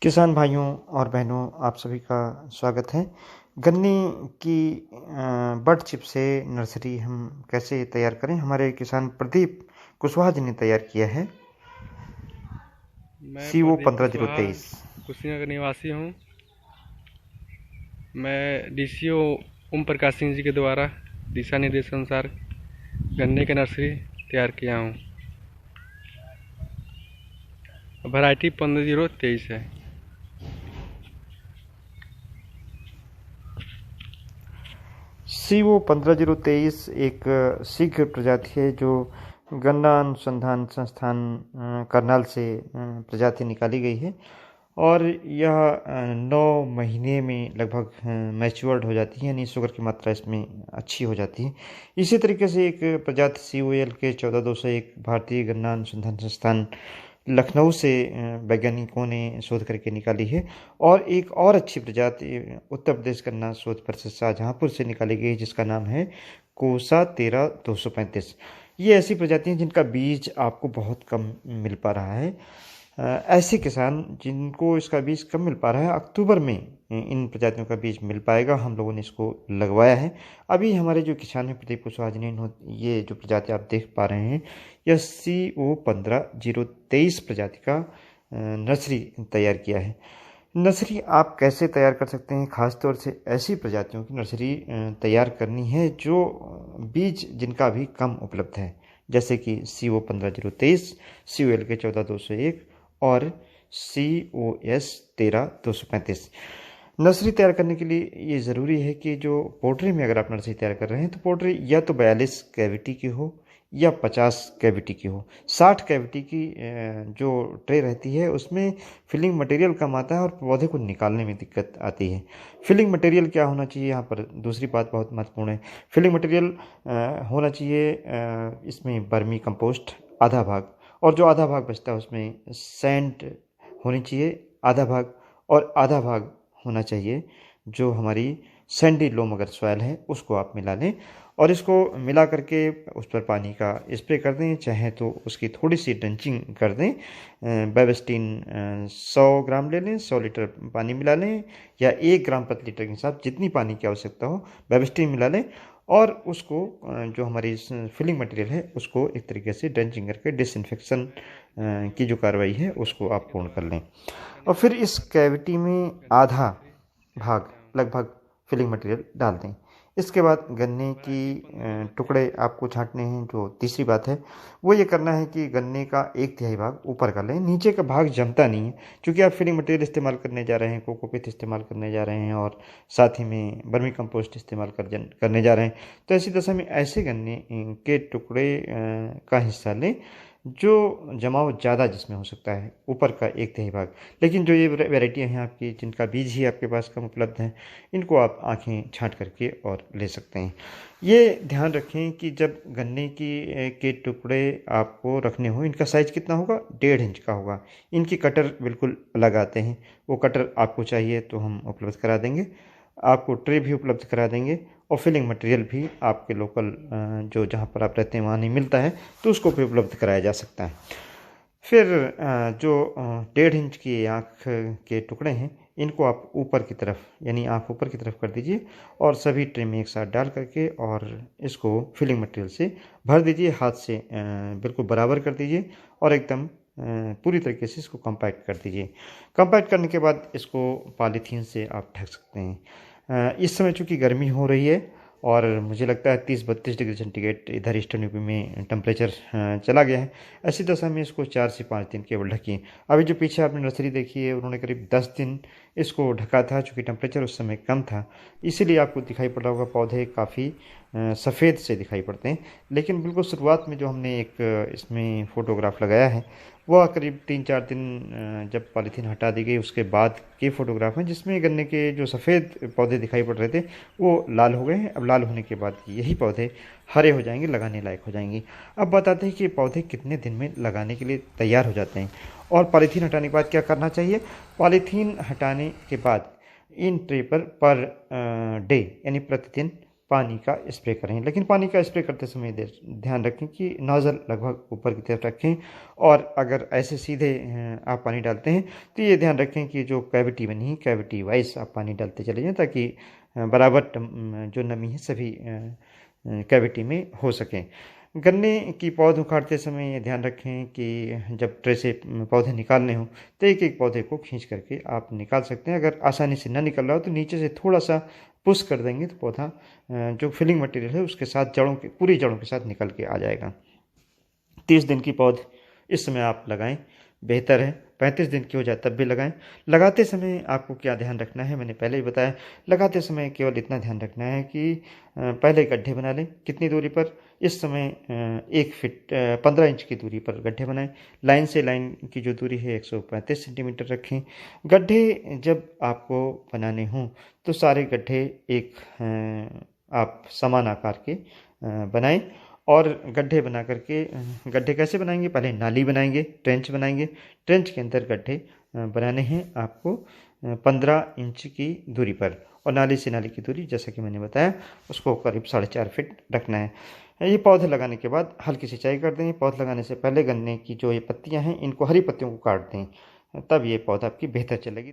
किसान भाइयों और बहनों, आप सभी का स्वागत है। गन्ने की बड चिप से नर्सरी हम कैसे तैयार करें, हमारे किसान प्रदीप कुशवाहा जी ने तैयार किया है। मैं CO प्रदीप कुशवाहा 15023। कुशीनगर निवासी हूँ। मैं डीसीओ ओम प्रकाश सिंह जी के द्वारा दिशा निर्देश अनुसार गन्ने की नर्सरी तैयार किया हूँ। वैरायटी 15023 है। CO 15023 एक शीघ्र प्रजाति है जो गन्ना अनुसंधान संस्थान करनाल से प्रजाति निकाली गई है और यह 9 महीने में लगभग मैच्योर्ड हो जाती है, यानी शुगर की मात्रा इसमें अच्छी हो जाती है। इसी तरीके से एक प्रजाति COL के 14201 भारतीय गन्ना अनुसंधान संस्थान लखनऊ से वैज्ञानिकों ने शोध करके निकाली है। और एक और अच्छी प्रजाति उत्तर प्रदेश गन्ना शोध परिषद शाहजहांपुर से निकाली गई है, जिसका नाम है कोसा 13235। ये ऐसी प्रजातियां जिनका बीज आपको बहुत कम मिल पा रहा है। ऐसे किसान जिनको इसका बीज कम मिल पा रहा है, अक्टूबर में इन प्रजातियों का बीज मिल पाएगा। हम लोगों ने इसको लगवाया है। अभी हमारे जो किसान हैं प्रदीप कुशवाहा जी ने ये जो प्रजाति आप देख पा रहे हैं, यह CO 15023 प्रजाति का नर्सरी तैयार किया है। नर्सरी आप कैसे तैयार कर सकते हैं? खास तौर से ऐसी प्रजातियों की नर्सरी तैयार करनी है जो बीज जिनका भी कम उपलब्ध है, जैसे कि CO 15023, COL के 14201 और COS 13235। नर्सरी तैयार करने के लिए ये ज़रूरी है कि जो पोल्ट्री में अगर आप नर्सरी तैयार कर रहे हैं तो पोल्ट्री या तो 42 कैविटी की हो या 50 कैविटी की हो। 60 कैविटी की जो ट्रे रहती है उसमें फिलिंग मटेरियल कम आता है और पौधे को निकालने में दिक्कत आती है। फिलिंग मटेरियल क्या होना चाहिए, यहाँ पर दूसरी बात बहुत महत्वपूर्ण है। फिलिंग मटेरियल होना चाहिए इसमें वर्मी कंपोस्ट आधा भाग, और जो आधा भाग बचता है उसमें सैंड होनी चाहिए आधा भाग, और आधा भाग होना चाहिए जो हमारी सैंडी लोम अगर सॉइल है उसको आप मिला लें और इसको मिला करके उस पर पानी का स्प्रे कर दें। चाहे तो उसकी थोड़ी सी ड्रेंचिंग कर दें। बेबिस्टिन 100 ग्राम ले लें, 100 लीटर पानी मिला लें, या 1 ग्राम प्रति लीटर के हिसाब जितनी पानी की आवश्यकता हो बेबिस्टिन मिला लें, और उसको जो हमारी फिलिंग मटेरियल है उसको एक तरीके से ड्रेंचिंग करके डिसइंफेक्शन की जो कार्रवाई है उसको आप पूर्ण कर लें। और फिर इस कैविटी में आधा भाग लगभग फिलिंग मटेरियल डाल दें। इसके बाद गन्ने की टुकड़े आपको छांटने हैं। जो तीसरी बात है वो ये करना है कि गन्ने का 1/3 भाग ऊपर का लें, नीचे का भाग जमता नहीं है। क्योंकि आप फिलिंग मटेरियल इस्तेमाल करने जा रहे हैं, कोकोपीट इस्तेमाल करने जा रहे हैं और साथ ही में वर्मी कंपोस्ट इस्तेमाल करने जा रहे हैं, तो ऐसी दशा में ऐसे गन्ने के टुकड़े का हिस्सा लें जो जमाव ज़्यादा जिसमें हो सकता है, ऊपर का 1/3 भाग। लेकिन जो ये वैरायटियाँ हैं आपकी जिनका बीज ही आपके पास कम उपलब्ध है, इनको आप आँखें छाँट करके और ले सकते हैं। ये ध्यान रखें कि जब गन्ने के टुकड़े आपको रखने हो, इनका साइज़ कितना होगा? 1.5 इंच का होगा। इनकी कटर बिल्कुल अलग आते हैं। वो कटर आपको चाहिए तो हम उपलब्ध करा देंगे, आपको ट्रे भी उपलब्ध करा देंगे, और फिलिंग मटेरियल भी आपके लोकल जो जहाँ पर आप रहते हैं वहाँ नहीं मिलता है तो उसको भी उपलब्ध कराया जा सकता है। फिर जो 1.5 इंच की आँख के टुकड़े हैं, इनको आप ऊपर की तरफ, यानी आँख ऊपर की तरफ कर दीजिए और सभी ट्रे में एक साथ डाल करके और इसको फिलिंग मटेरियल से भर दीजिए। हाथ से बिल्कुल बराबर कर दीजिए और एकदम पूरी तरीके से इसको कंपैक्ट कर दीजिए। कंपैक्ट करने के बाद इसको पॉलीथीन से आप ढक सकते हैं। इस समय चूँकि गर्मी हो रही है और मुझे लगता है 30-32 डिग्री सेंटीग्रेड इधर ईस्टर्न यूपी में टेम्परेचर चला गया है। ऐसी दशा में इसको 4 से 5 दिन केवल ढकिए। अभी जो पीछे आपने नर्सरी देखी है उन्होंने करीब 10 दिन इसको ढका था, चूँकि टेम्परेचर उस समय कम था, इसीलिए आपको दिखाई पड़ रहा होगा पौधे काफ़ी सफ़ेद से दिखाई पड़ते हैं। लेकिन बिल्कुल शुरुआत में जो हमने एक इसमें फ़ोटोग्राफ लगाया है वह करीब 3-4 दिन जब पॉलीथीन हटा दी गई उसके बाद के फ़ोटोग्राफ हैं, जिसमें गन्ने के जो सफ़ेद पौधे दिखाई पड़ रहे थे वो लाल हो गए हैं। अब लाल होने के बाद यही पौधे हरे हो जाएंगे, लगाने लायक हो जाएंगे। अब बताते हैं कि पौधे कितने दिन में लगाने के लिए तैयार हो जाते हैं और पॉलीथीन हटाने के बाद क्या करना चाहिए। पॉलीथीन हटाने के बाद इन ट्रे पर डे यानी प्रतिदिन पानी का स्प्रे करें। लेकिन पानी का स्प्रे करते समय ध्यान रखें कि नोज़ल लगभग ऊपर की तरफ रखें, और अगर ऐसे सीधे आप पानी डालते हैं तो ये ध्यान रखें कि जो कैविटी बनी है कैविटी वाइज आप पानी डालते चले जाएं, ताकि बराबर जो नमी है सभी कैविटी में हो सके। गन्ने की पौध उखाड़ते समय ये ध्यान रखें कि जब ट्रे से पौधे निकालने हों तो एक एक पौधे को खींच करके आप निकाल सकते हैं। अगर आसानी से ना निकल रहा हो तो नीचे से थोड़ा सा पुश कर देंगे तो पौधा जो फिलिंग मटेरियल है उसके साथ पूरी जड़ों के साथ निकल के आ जाएगा। 30 दिन की पौध इस समय आप लगाएं, बेहतर है। 35 दिन की हो जाए तब भी लगाएं। लगाते समय आपको क्या ध्यान रखना है, मैंने पहले ही बताया। लगाते समय केवल इतना ध्यान रखना है कि पहले गड्ढे बना लें। कितनी दूरी पर? इस समय 1 फीट 15 इंच की दूरी पर गड्ढे बनाएं। लाइन से लाइन की जो दूरी है 135 सेंटीमीटर रखें। गड्ढे जब आपको बनाने हों तो सारे गड्ढे एक आप समान आकार के बनाएं। और गड्ढे बना करके गड्ढे कैसे बनाएंगे? पहले नाली बनाएंगे, ट्रेंच बनाएंगे। ट्रेंच के अंदर गड्ढे बनाने हैं आपको 15 इंच की दूरी पर, और नाली से नाली की दूरी जैसा कि मैंने बताया उसको करीब 4.5 फीट रखना है। ये पौधे लगाने के बाद हल्की सिंचाई कर दें। पौधे लगाने से पहले गन्ने की जो ये पत्तियां हैं इनको, हरी पत्तियों को काट दें, तब ये पौधा आपकी बेहतर चलेगी।